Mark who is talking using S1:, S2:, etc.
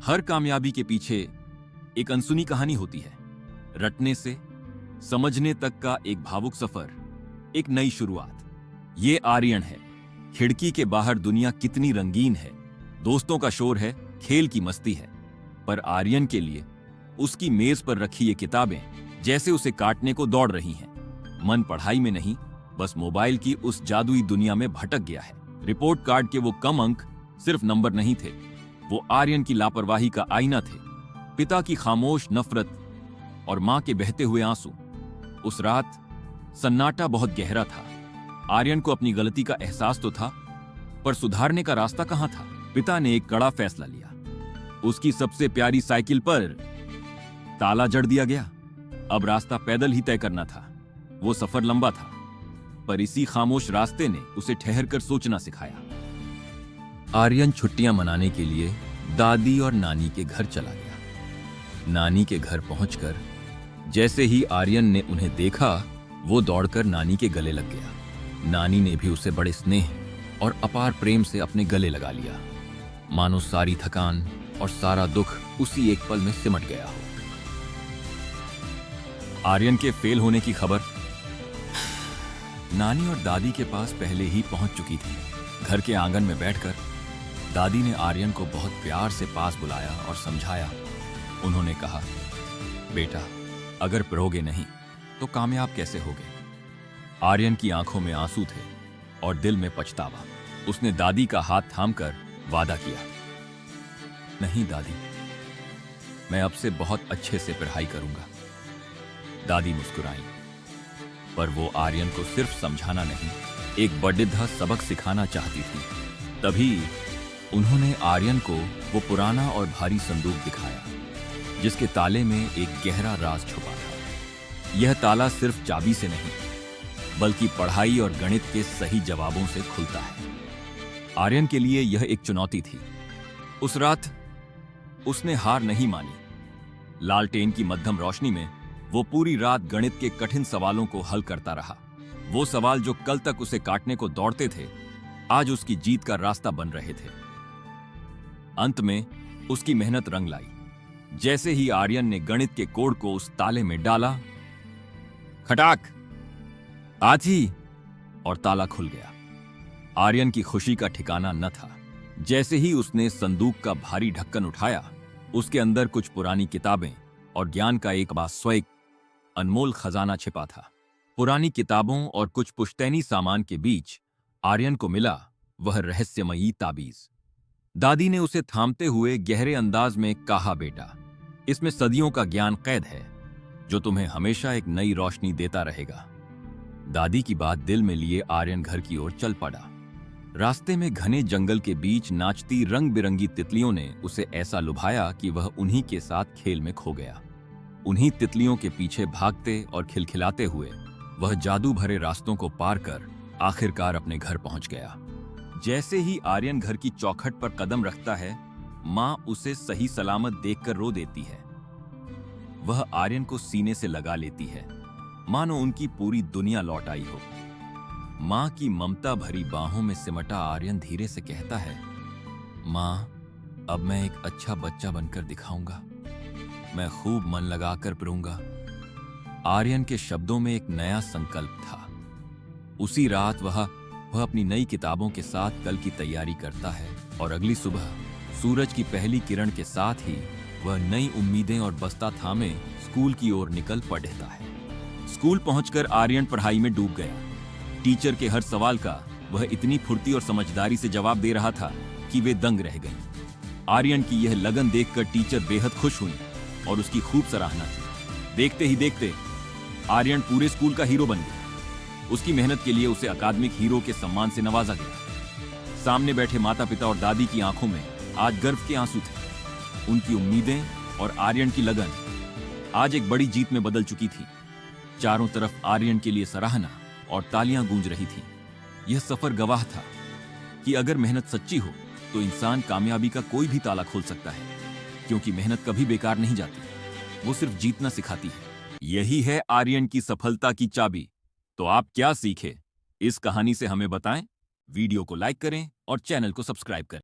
S1: हर कामयाबी के पीछे एक अनसुनी कहानी होती है। रटने से समझने तक का एक भावुक सफर, एक नई शुरुआत। ये आर्यन है। खिड़की के बाहर दुनिया कितनी रंगीन है, दोस्तों का शोर है, खेल की मस्ती है, पर आर्यन के लिए उसकी मेज पर रखी ये किताबें जैसे उसे काटने को दौड़ रही हैं। मन पढ़ाई में नहीं, बस मोबाइल की उस जादुई दुनिया में भटक गया है। रिपोर्ट कार्ड के वो कम अंक सिर्फ नंबर नहीं थे, वो आर्यन की लापरवाही का आईना थे। पिता की खामोश नफरत और मां के बहते हुए आंसू। उस रात सन्नाटा बहुत गहरा था। आर्यन को अपनी गलती का एहसास तो था, पर सुधारने का रास्ता कहां था। पिता ने एक कड़ा फैसला लिया। उसकी सबसे प्यारी साइकिल पर ताला जड़ दिया गया। अब रास्ता पैदल ही तय करना था। वो सफर लंबा था, पर इसी खामोश रास्ते ने उसे ठहर कर सोचना सिखाया। आर्यन छुट्टियां मनाने के लिए दादी और नानी के घर चला गया। नानी के घर पहुंचकर जैसे ही आर्यन ने उन्हें देखा, वो दौड़कर नानी के गले लग गया। नानी ने भी उसे बड़े स्नेह और अपार प्रेम से अपने गले लगा लिया, मानो सारी थकान और सारा दुख उसी एक पल में सिमट गया हो। आर्यन के फेल होने की खबर नानी और दादी के पास पहले ही पहुंच चुकी थी। घर के आंगन में बैठकर दादी ने आर्यन को बहुत प्यार से पास बुलाया और समझाया। उन्होंने कहा, बेटा, अगर पढ़ोगे नहीं तो कामयाब कैसे होगे। आर्यन की आंखों में आंसू थे और दिल में पछतावा। उसने दादी का हाथ थामकर वादा किया, नहीं दादी, मैं अब से बहुत अच्छे से पढ़ाई करूंगा। दादी मुस्कुराई, पर वो आर्यन को सिर्फ समझाना नहीं, एक बड़िद्धा सबक सिखाना चाहती थी। तभी उन्होंने आर्यन को वो पुराना और भारी संदूक दिखाया, जिसके ताले में एक गहरा राज छुपा था। यह ताला सिर्फ चाबी से नहीं, बल्कि पढ़ाई और गणित के सही जवाबों से खुलता है। आर्यन के लिए यह एक चुनौती थी। उस रात उसने हार नहीं मानी। लालटेन की मध्यम रोशनी में वो पूरी रात गणित के कठिन सवालों को हल करता रहा। वो सवाल जो कल तक उसे काटने को दौड़ते थे, आज उसकी जीत का रास्ता बन रहे थे। अंत में उसकी मेहनत रंग लाई। जैसे ही आर्यन ने गणित के कोड को उस ताले में डाला, खटाक, आजी, और ताला खुल गया। आर्यन की खुशी का ठिकाना न था। जैसे ही उसने संदूक का भारी ढक्कन उठाया, उसके अंदर कुछ पुरानी किताबें और ज्ञान का एक बास्वयिक अनमोल खजाना छिपा था। पुरानी किताबों और कुछ पुश्तैनी सामान के बीच आर्यन को मिला वह रहस्यमयी ताबीज। दादी ने उसे थामते हुए गहरे अंदाज में कहा, बेटा, इसमें सदियों का ज्ञान कैद है, जो तुम्हें हमेशा एक नई रोशनी देता रहेगा। दादी की बात दिल में लिए आर्यन घर की ओर चल पड़ा। रास्ते में घने जंगल के बीच नाचती रंग बिरंगी तितलियों ने उसे ऐसा लुभाया कि वह उन्हीं के साथ खेल में खो गया। उन्हीं तितलियों के पीछे भागते और खिलखिलाते हुए वह जादू भरे रास्तों को पार कर आखिरकार अपने घर पहुंच गया। जैसे ही आर्यन घर की चौखट पर कदम रखता है, मां उसे सही सलामत देखकर रो देती है। वह आर्यन को सीने से लगा लेती है, मानो उनकी पूरी दुनिया लौट आई हो। मां की ममता भरी बाहों में सिमटा आर्यन धीरे से कहता है, मां, अब मैं एक अच्छा बच्चा बनकर दिखाऊंगा। मैं खूब मन लगाकर पढ़ूंगा। आर्यन के शब्दों में एक नया संकल्प था। उसी रात वह अपनी नई किताबों के साथ कल की तैयारी करता है और अगली सुबह सूरज की पहली किरण के साथ ही वह नई उम्मीदें और बस्ता थामे स्कूल की ओर निकल पड़ता है। स्कूल पहुंचकर आर्यन पढ़ाई में डूब गया। टीचर के हर सवाल का वह इतनी फुर्ती और समझदारी से जवाब दे रहा था कि वे दंग रह गईं। आर्यन की यह लगन देखकर टीचर बेहद खुश हुई और उसकी खूब सराहना की। देखते ही देखते आर्यन पूरे स्कूल का हीरो बन गया। उसकी मेहनत के लिए उसे अकादमिक हीरो के सम्मान से नवाजा गया। सामने बैठे माता पिता और दादी की आंखों में आज गर्व के आंसू थे। उनकी उम्मीदें और आर्यन की लगन आज एक बड़ी जीत में बदल चुकी थी। चारों तरफ आर्यन के लिए सराहना और तालियां गूंज रही थी। यह सफर गवाह था कि अगर मेहनत सच्ची हो तो इंसान कामयाबी का कोई भी ताला खोल सकता है, क्योंकि मेहनत कभी बेकार नहीं जाती, वो सिर्फ जीतना सिखाती है। यही है आर्यन की सफलता की चाबी। तो आप क्या सीखे इस कहानी से हमें बताएं। वीडियो को लाइक करें और चैनल को सब्सक्राइब करें।